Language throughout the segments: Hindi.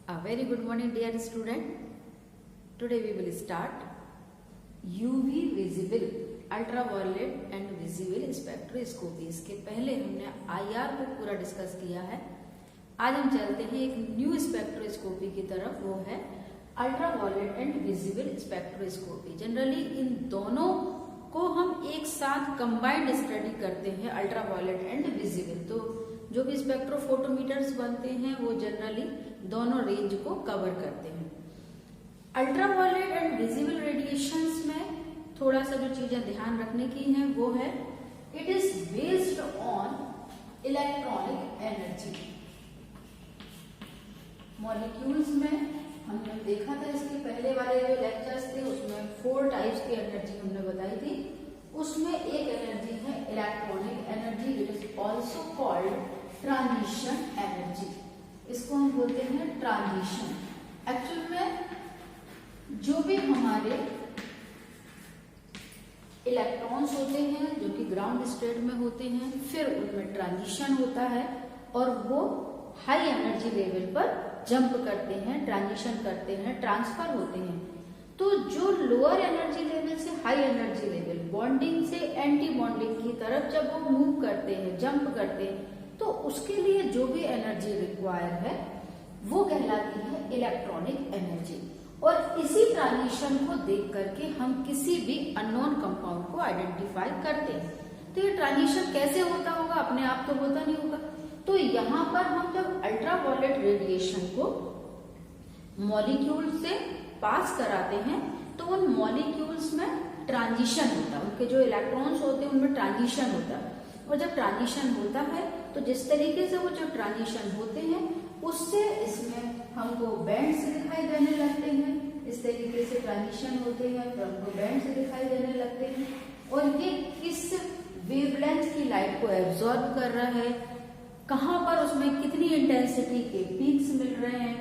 A very good morning dear student. Today we will start UV visible ultraviolet and visible spectroscopy. इसके पहले हमने IR को पूरा डिस्कस किया है। आज हम चलते हैं एक न्यू स्पेक्ट्रोस्कोपी की तरफ, वो है ultraviolet and visible spectroscopy. Generally in दोनों को हम एक साथ कंबाइंड स्टडी करते हैं, अल्ट्रावायलेट एंड विजिबल। तो जो भी स्पेक्ट्रोफोटोमीटर्स बनते हैं वो जनरली दोनों रेंज को कवर करते हैं। अल्ट्रावायलेट एंड विजिबल रेडिएशंस में थोड़ा सा जो चीजें ध्यान रखने की हैं वो है, it is based on electronic energy. Molecules में हमने देखा था, इसके पहले वाले जो लेक्चर्स थे उसमें 4 टाइप्स की एनर्जी हमने बताई थी। उसमें एक एनर्जी है electronic energy, it is also called transition energy. इसको हम बोलते हैं ट्रांजिशन। एक्चुअल में जो भी हमारे इलेक्ट्रॉन्स होते हैं जो कि ग्राउंड स्टेट में होते हैं, फिर उनमें ट्रांजिशन होता है और वो हाई एनर्जी लेवल पर जंप करते हैं, ट्रांजिशन करते हैं, ट्रांसफर होते हैं। तो जो लोअर एनर्जी लेवल से हाई एनर्जी लेवल, बॉन्डिंग से एंटी बॉन्डिंग की तरफ जब वो मूव करते हैं, जंप करते हैं, तो उसके लिए जो भी एनर्जी रिक्वायर है वो कहलाती है इलेक्ट्रॉनिक एनर्जी। और इसी ट्रांजिशन को देख करके हम किसी भी अननोन कंपाउंड को आइडेंटिफाई करते हैं। तो ये ट्रांजिशन कैसे होता होगा, अपने आप तो होता नहीं होगा। तो यहाँ पर हम जब अल्ट्रावायलेट रेडिएशन को मॉलिक्यूल से पास कराते हैं तो उन मॉलिक्यूल्स में ट्रांजिशन होता है, उनके जो इलेक्ट्रॉन्स होते हैं उनमें ट्रांजिशन होता है। और जब ट्रांजिशन होता है तो जिस तरीके से वो जो ट्रांजिशन होते हैं उससे इसमें हमको बैंड्स दिखाई देने लगते हैं। इस तरीके से ट्रांजिशन होते हैं तो हमको बैंड्स दिखाई देने लगते हैं। और ये किस वेवलेंथ की लाइट को एब्जॉर्ब कर रहा है, कहाँ पर उसमें कितनी इंटेंसिटी के पीक्स मिल रहे हैं,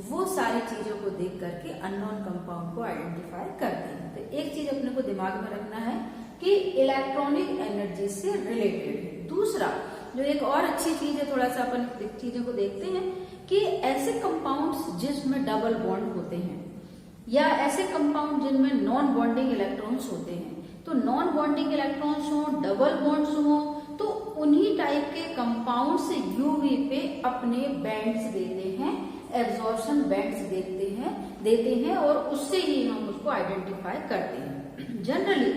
वो सारी चीजों को देख करके अननोन कंपाउंड को आइडेंटिफाई करते हैं। तो एक चीज अपने को दिमाग में रखना है कि इलेक्ट्रॉनिक एनर्जी से रिलेटेड है। दूसरा जो एक और अच्छी चीज है, थोड़ा सा अपन चीजों को देखते हैं कि ऐसे कंपाउंड्स जिसमें डबल बॉन्ड होते हैं या ऐसे कंपाउंड जिनमें नॉन बॉन्डिंग इलेक्ट्रॉन्स होते हैं, तो नॉन बॉन्डिंग इलेक्ट्रॉन्स हो, डबल बॉन्ड्स हो, तो उन्हीं टाइप के कंपाउंड से यूवी पे अपने बैंड्स देते हैं, एब्जॉर्प्शन बैंड्स देते हैं और उससे ही हम उसको आइडेंटिफाई करते हैं। जनरली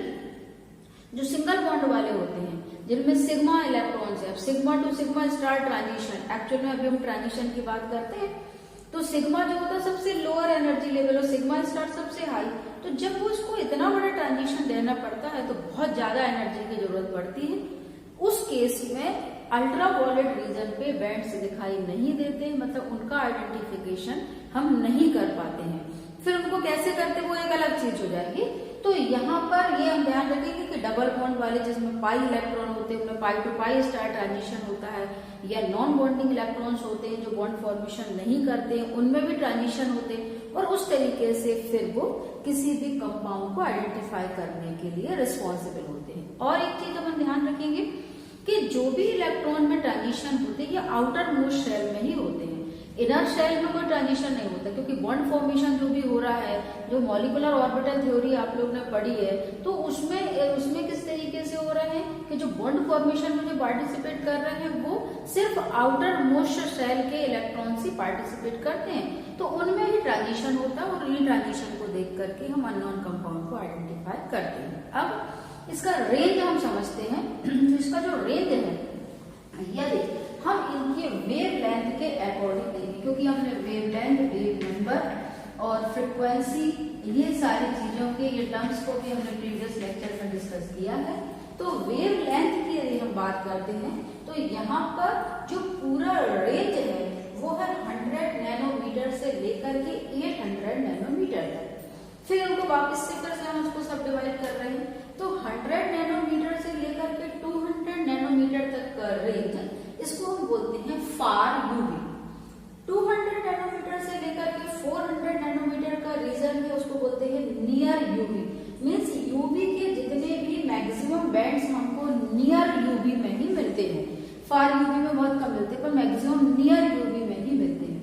जो सिंगल बॉन्ड वाले होते हैं जिनमें सिग्मा इलेक्ट्रॉन्स है, sigma two sigma star transition, actual में अभी हम ट्रांजिशन की बात करते हैं, तो सिग्मा जो होता है सबसे लोअर एनर्जी लेवल और सिग्मा स्टार सबसे हाई। तो जब वो इसको इतना बड़ा ट्रांजिशन देना पड़ता है तो बहुत ज्यादा एनर्जी की जरूरत पड़ती है। उस केस में अल्ट्रावायलेट रीजन पे बैंड्स दिखाई नहीं देते, मतलब उनका आइडेंटिफिकेशन हम नहीं कर पाते हैं। फिर उनको कैसे करते वो एक अलग चीज हो जाएगी। तो यहाँ पर ये हम ध्यान रखेंगे कि डबल बॉन्ड वाले जिसमें पाई इलेक्ट्रॉन होते हैं उनमें पाई टू पाई स्टार ट्रांजिशन होता है, या नॉन बॉन्डिंग इलेक्ट्रॉन्स होते हैं जो बॉन्ड फॉर्मेशन नहीं करते हैं उनमें भी ट्रांजिशन होते हैं। और उस तरीके से फिर वो किसी भी कंपाउंड को आइडेंटिफाई करने के लिए रिस्पॉन्सिबल होते हैं। और एक चीज अपन ध्यान रखेंगे कि जो भी इलेक्ट्रॉन में ट्रांजिशन होते हैं ये आउटर मोस्ट शेल में ही होते हैं, इनर शेल में कोई ट्रांजिशन नहीं होता। क्योंकि बॉन्ड फॉर्मेशन जो भी हो रहा है, जो मॉलिक्यूलर ऑर्बिटल थ्योरी आप लोग ने पढ़ी है, तो उसमें किस तरीके से हो रहे हैं कि जो बॉन्ड फॉर्मेशन में जो पार्टिसिपेट कर रहे हैं वो सिर्फ आउटर मोस्ट शेल के इलेक्ट्रॉन्स ही पार्टिसिपेट करते हैं, तो उनमें ही ट्रांजिशन होता है। और इन्हीं ट्रांजिशन को देख करके हम अननोन कंपाउंड को आइडेंटिफाई करते हैं। अब इसका रेंज हम समझते हैं। तो इसका जो रेंज है, यदि हम इनके वेव लेंथ के अकॉर्डिंग देखें, क्योंकि हमने वेव लेंथ, वेव नंबर और फ्रिक्वेंसी ये सारी चीजों के ये टर्म्स को भी हमने प्रीवियस लेक्चर में डिस्कस किया है। तो वेव लेंथ की यदि हम बात करते हैं तो यहाँ पर जो पूरा रेंज है वो है 100 नैनोमीटर से लेकर के 800 नैनोमीटर तक। फिर उनको वापस से हम उसको सब डिवाइड कर रहे हैं, तो 100 नैनोमीटर से लेकर के 200 नैनोमीटर तक का रेंज, इसको हम बोलते हैं फार यूवी। 200 नैनोमीटर से लेकर के 400 नैनोमीटर का रीजन है उसको बोलते हैं नियर यूवी। मींस यूवी के जितने भी मैक्सिमम बैंड्स हमको नियर यूवी में ही मिलते हैं। फार यूवी में बहुत कम मिलते हैं पर मैक्सिमम नियर यूवी में ही मिलते हैं।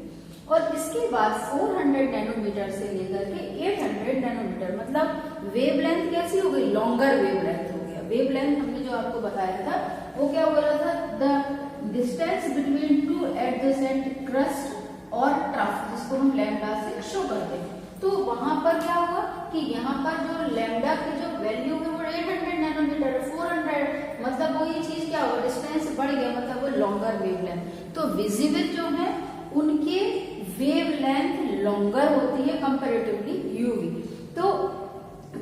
और इसके बाद 400 नैनोमीटर से लेकर के 800 नैनोमीटर, मतलब वेवलेंथ कैसी हो गई, लॉन्गर वेवलेंथ हो गया। वेवलेंथ हमने जो आपको बताया था वो क्या बोला था, the distance between two adjacent crust और ट्रफ, जिसको हम लैम्डा से शो करते हैं। तो वहां पर क्या हुआ कि यहाँ पर जो लैम्डा की जो वैल्यू है वो 800 नैनोमीटर है, 400, मतलब वो ये चीज क्या होगा, डिस्टेंस बढ़ गया, मतलब वो लॉन्गर वेवलेंथ। तो विजिबल जो है उनके वेवलेंथ लॉन्गर होती है कंपैरेटिवली यूवी। तो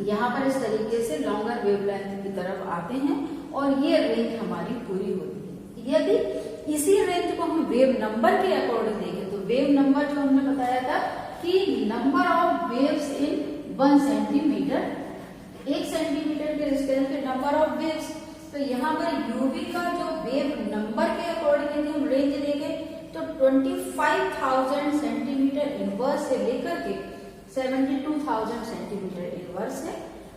यहाँ पर इस तरीके से लॉन्गर वेवलेंथ की तरफ आते हैं और ये रेंज हमारी पूरी होती है। यदि इसी रेंज को हम वेव नंबर के अकॉर्डिंग देखें तो वेव नंबर जो हमने बताया था कि number of waves in 1 centimetre, 1 centimetre के डिस्टेंस पे नंबर ऑफ वेव्स। तो यहाँ पर यूवी का जो वेव नंबर के अकॉर्डिंग यदि हम रेंज देखें तो 25,000 सेंटीमीटर इनवर्स से लेकर के 72,000 सेंटीमीटर इनवर्स है,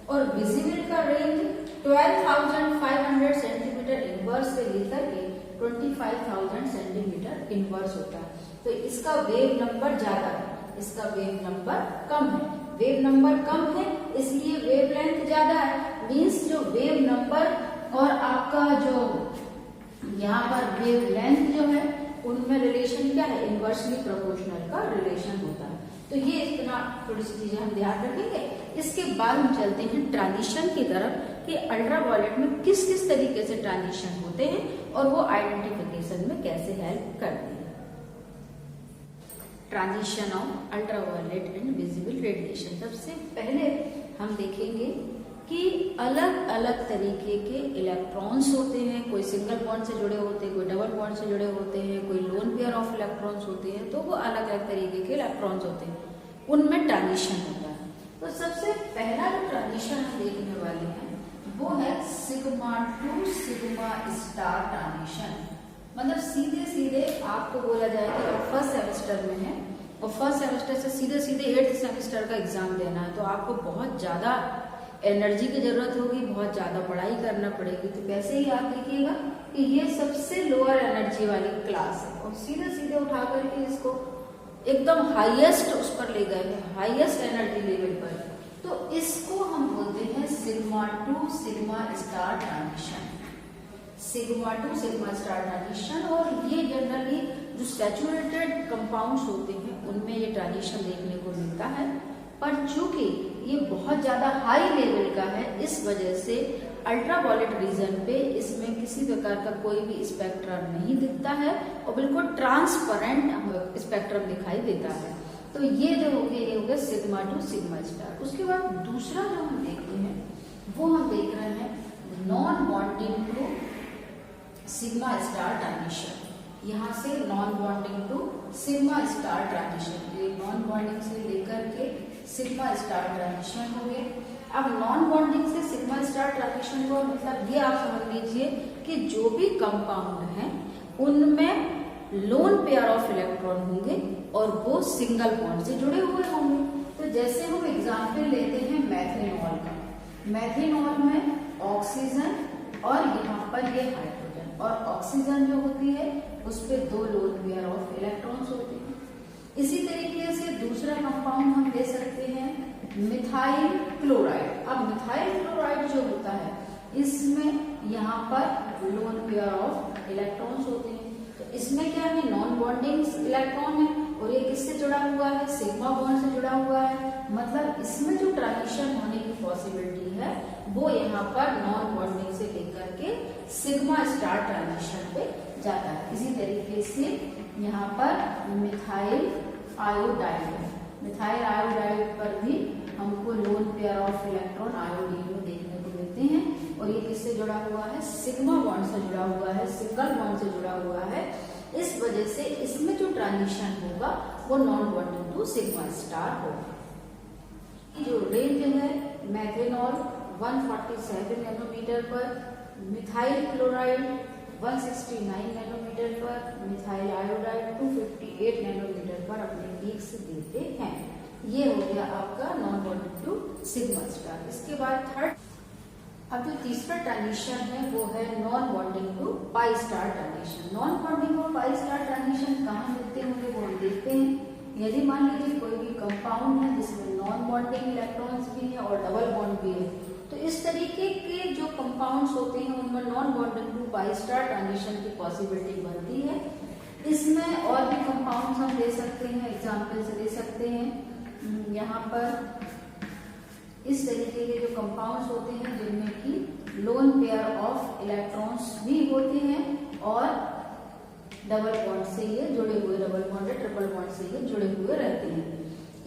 और विजिबल का रेंज 12,500 सेंटीमीटर इनवर्स से लेकर के 25,000 सेंटीमीटर इनवर्स होता है। तो इसका वेव नंबर ज्यादा है, इसका वेव नंबर कम है। वेव नंबर कम है इसलिए वेवलेंथ ज्यादा है, मींस जो वेव नंबर और आपका जो यहाँ पर वेवलेंथ जो है उनमें रिलेशन क्या है, इनवर्सली प्रोपोर्शनल का रिलेशन होता है। तो ये इतना थोड़ी सी चीजें हम ध्यान रखेंगे। इसके बाद हम चलते हैं ट्रांजिशन की तरफ कि अल्ट्रावायलेट में किस किस तरीके से ट्रांजिशन होते हैं और वो आइडेंटिफिकेशन में कैसे हेल्प करते हैं। Transition of ultraviolet and visible radiation. सबसे पहले हम देखेंगे कि अलग अलग तरीके के इलेक्ट्रॉन्स होते हैं, कोई सिंगल बॉन्ड से जुड़े होते हैं, कोई डबल बॉन्ड से जुड़े होते हैं, कोई लोन पेयर ऑफ इलेक्ट्रॉन्स होते हैं। तो वो अलग अलग तरीके के इलेक्ट्रॉन्स होते हैं, उनमें ट्रांजिशन होता है। तो सबसे पहला जो ट्रांजिशन हम देखने वाले हैं वो है sigma two sigma star transition. मतलब सीधे सीधे आपको बोला जाए कि आप फर्स्ट सेमेस्टर में हैं और फर्स्ट सेमेस्टर से सीधे सीधे 8th सेमेस्टर का एग्जाम देना है, तो आपको बहुत ज्यादा एनर्जी की जरूरत होगी, बहुत ज्यादा पढ़ाई करना पड़ेगी। तो वैसे ही आप देखिएगा कि ये सबसे लोअर एनर्जी वाली क्लास है और सीधे सीधे उठा करके इसको एकदम हाईएस्ट उस पर ले गए हैं, हाईएस्ट एनर्जी लेवल पर। तो इसको हम बोलते हैं sigma two sigma star transition, sigma two sigma star transition. और ये जनरली जो सैचुरेटेड कंपाउंड्स होते हैं उनमें ये ट्रांजिशन देखने को मिलता है, पर चूंकि ये बहुत ज्यादा हाई लेवल का है इस वजह से अल्ट्रावायलेट रीजन पे इसमें किसी प्रकार का कोई भी स्पेक्ट्रम नहीं दिखता है और बिल्कुल ट्रांसपेरेंट स्पेक्ट्रम दिखाई देता है। तो ये जो हो गया ये हो गया सिग्मा टू सिग्मा स्टार। उसके बाद दूसरा जो हम देखते हैं वो हम देख रहे हैं non bonding to sigma star transition. यहाँ से non bonding to sigma star transition, ये नॉन बॉन्डिंग से लेकर के सिग्मा स्टार ट्रांजिशन हो गए। अब नॉन बॉन्डिंग से सिग्मा स्टार ट्रांजिशन को मतलब ये आप समझ लीजिए कि जो भी कंपाउंड हैं उनमें लोन पेयर ऑफ इलेक्ट्रॉन होंगे और वो सिंगल बॉन्ड से जुड़े हुए होंगे। तो जैसे हम एग्जाम्पल लेते हैं मैथेनॉल का, मैथेनॉल में ऑक्सीजन और यहाँ पर ये हाइड्रोजन, और ऑक्सीजन जो होती है उस पर 2 लोन पेयर ऑफ इलेक्ट्रॉन्स होते हैं। इसी तरीके से दूसरा कंपाउंड हम ले सकते हैं मिथाइल क्लोराइड। अब मिथाइल क्लोराइड जो होता है इसमें यहाँ पर लोन पेयर ऑफ इलेक्ट्रॉन्स होते हैं। तो इसमें क्या है, नॉन बॉन्डिंग इलेक्ट्रॉन है और ये किससे जुड़ा हुआ है, सिग्मा बॉन्ड से जुड़ा हुआ है। मतलब इसमें जो ट्रांजिशन होने की पॉसिबिलिटी है वो यहाँ पर नॉन बॉन्डिंग से लेकर के सिग्मा स्टार ट्रांजिशन पे जाता है। इसी तरीके से यहाँ पर मिथाइल आयोडाइड है, मिथाइल आयोडाइड पर भी हमको lone pair of electron iodine में देखने को मिलते हैं और ये किससे जुड़ा हुआ है, सिग्मा बॉन्ड से जुड़ा हुआ है, सिंगल बॉन्ड से जुड़ा हुआ है। इस वजह से इसमें जो ट्रांजिशन होगा वो non bonding to sigma star होगा। जो रेंज है मैथेनॉल 147 नैनोमीटर पर, मिथाइल क्लोराइड 169 नैनोमीटर पर, मिथाइल आयोडाइड 258 नैनोमीटर पर अपने पीक्स देते हैं। ये हो गया आपका non bonding to sigma star. इसके बाद थर्ड, अब जो तीसरा ट्रांजिशन है वो है non bonding to pi star transition. Non bonding और पाई स्टार ट्रांजिशन कहाँ मिलते होंगे वो हम देखते हैं। यदि मान लीजिए कोई भी कंपाउंड है जिसमें नॉन बॉन्डिंग इलेक्ट्रॉन्स भी है और डबल बॉन्ड भी है, तो इस तरीके के जो कंपाउंड्स होते हैं उनमें non bonding to pi star transition की पॉसिबिलिटी बनती है। इसमें और भी कंपाउंड्स हम ले सकते हैं, एग्जाम्पल से ले सकते हैं। यहाँ पर इस तरीके के जो कंपाउंड्स होते हैं जिनमें कि लोन पेयर ऑफ इलेक्ट्रॉन्स भी होते हैं और डबल बॉन्ड से ये जुड़े हुए, डबल बॉन्ड या ट्रिपल बॉन्ड से ये जुड़े हुए रहते हैं।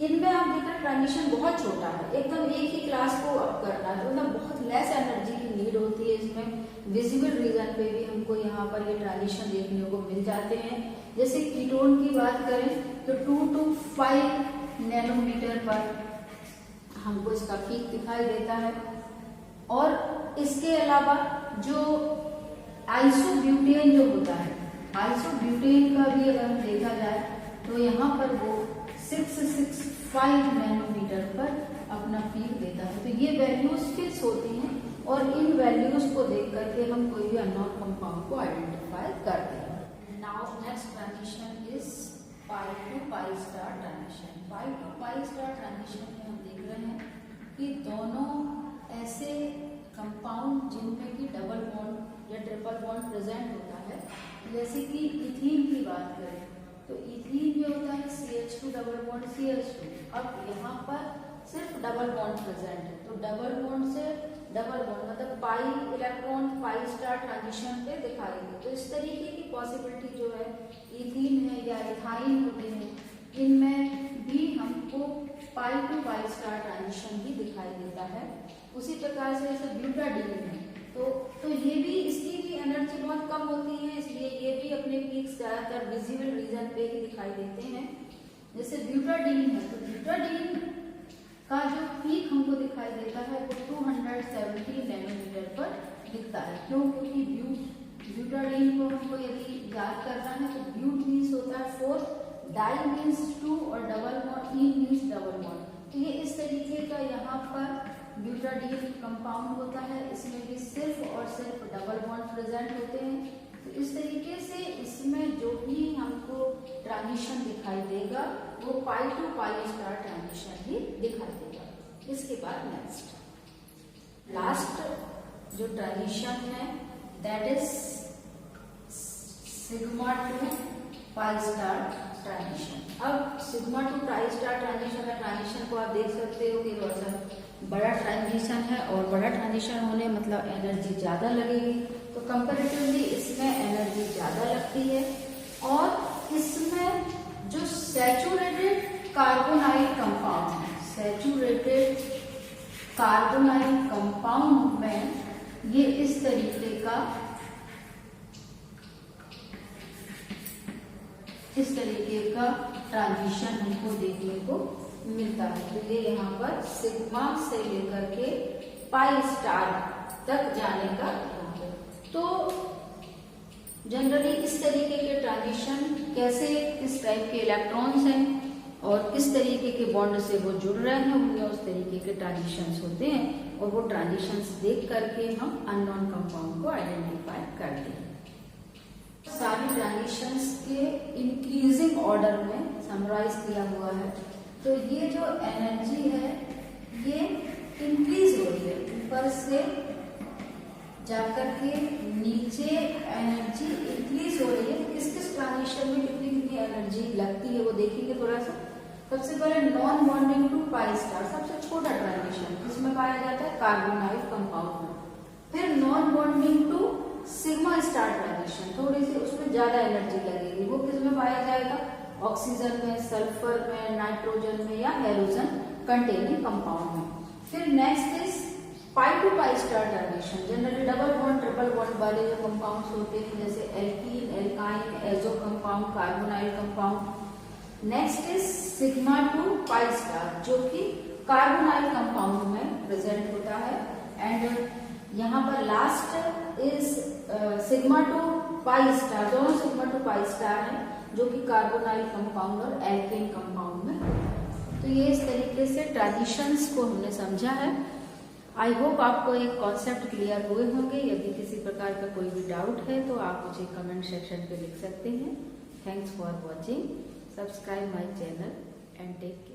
इनमें आप देखिए ट्रांजिशन बहुत छोटा है, एकदम एक ही क्लास को अप करना है, तो मतलब बहुत लेस एनर्जी की नीड होती है इसमें। विजिबल रीजन पे भी हमको यहाँ पर ये ट्रांजिशन देखने को मिल जाते हैं। जैसे कीटोन की बात करें तो 2 to 5 नैनोमीटर पर हमको इसका पीक दिखाई देता है। और इसके अलावा जो आइसोब्यूटेन जो होता है, आइसोब्यूटेन का भी अगर देखा जाए तो यहाँ पर वो 665 नैनोमीटर पर अपना पीक देता है। तो ये वैल्यूज फिक्स होती हैं और इन वैल्यूज को देख करके हम कोई भी अननोन कंपाउंड को आइडेंटिफाई करते हैं। Now next transition is pi to pi star transition. Pi to pi star transition में हम देख रहे हैं कि दोनों ऐसे कंपाउंड जिनमें कि डबल बॉन्ड या ट्रिपल बॉन्ड प्रेजेंट होता है, जैसे कि इथीन की बात करें तो इथीन जो होता है CH2 डबल बॉन्ड CH2। अब यहाँ पर सिर्फ डबल बॉन्ड प्रेजेंट है, तो डबल बॉन्ड से डबल बॉन्ड मतलब पाई इलेक्ट्रॉन पाई स्टार ट्रांजिशन पे दिखाएंगे। तो इस तरीके की पॉसिबिलिटी जो है इथीन है या इथाइन होते हैं, इनमें भी हमको पाई टू पाई स्टार ट्रांजिशन भी दिखाई देता है। उसी प्रकार से जैसे ब्यूटाडीन है तो ये भी, इसकी भी एनर्जी बहुत कम होती है, इसलिए ये भी अपने पीक्स ज्यादातर विजिबल रीजन पे ही दिखाई देते हैं। जैसे ब्यूटाडीन है तो ब्यूटाडीन का जो पीक हमको दिखाई देता है वो 270 नैनोमीटर पर दिखता है। क्यों? क्योंकि ब्यूटाडीन को हमको यदि याद करना है तो ब्यूट मीन्स होता है 4, डाई मीन्स 2 और double bond E means double bond. तो ये इस तरीके का यहाँ पर ब्यूटाडीन कंपाउंड होता है, इसमें भी सिर्फ और सिर्फ डबल बॉन्ड प्रेजेंट होते हैं। तो इस तरीके से इसमें जो भी हमको ट्रांजिशन दिखाई देगा वो pi to pi star transition ही दिखाई देगा। इसके बाद नेक्स्ट लास्ट जो ट्रांजिशन है that is sigma to pi star transition. अब sigma to pi star transition का ट्रांजिशन को आप देख सकते हो कि थोड़ा बड़ा ट्रांजिशन है और बड़ा ट्रांजिशन होने मतलब एनर्जी ज्यादा लगेगी, तो कंपैरेटिवली इसमें एनर्जी ज्यादा लगती है। और इसमें जो सैचुरेटेड कार्बोनाइल कंपाउंड है, सैचुरेटेड कार्बोनाइल कंपाउंड में ये इस तरीके का ट्रांजिशन हमको देखने को मिलता है। तो ये यहाँ पर सिग्मा से लेकर के पाई स्टार तक जाने का है। तो जनरली इस तरीके के ट्रांजिशन कैसे, किस टाइप के इलेक्ट्रॉन्स हैं और किस तरीके के बॉन्ड से वो जुड़ रहे हैं, उनमें उस तरीके के ट्रांजिशंस होते हैं और वो ट्रांजिशंस देख करके हम अननोन कंपाउंड को आइडेंटिफाई करते हैं। सारी ट्रांजिशंस के इंक्रीजिंग ऑर्डर में समराइज किया हुआ है। तो ये जो एनर्जी है ये इंक्रीज हो रही है, ऊपर से जाकर के नीचे एनर्जी इंक्रीज हो रही है। किस किस ट्रांजिशन में कितनी कितनी एनर्जी लगती है वो देखेंगे थोड़ा सा। सबसे पहले non bonding to pi star, सबसे छोटा ट्रांजिशन जिसमें पाया जाता है कार्बोनाइल कंपाउंड में। फिर non bonding to sigma star transition, थोड़ी सी उसमें ज्यादा एनर्जी लगेगी, वो किसमें पाया जाएगा, ऑक्सीजन में, सल्फर में, नाइट्रोजन में या हेलोजन कंटेनिंग कंपाउंड में। फिर next is pi to pi star transition, generally double bond triple bond वाले जो कंपाउंड्स होते हैं जैसे alkene, alkyne, azo compound, carbonyl compound. Next is sigma to pi star जो कि कार्बोनाइल कंपाउंड में प्रेजेंट होता है। एंड यहाँ पर last is sigma to pi star, दोनों सिग्मा टू पाई स्टार है जो कि कार्बोनाइल कंपाउंड और एल्केन कंपाउंड में। तो ये इस तरीके से ट्रांजिशंस को हमने समझा है। आई होप आपको एक कॉन्सेप्ट क्लियर हुए होंगे। यदि किसी प्रकार का कोई भी डाउट है तो आप मुझे कमेंट सेक्शन पे लिख सकते हैं। Thanks for watching. subscribe my channel and take care.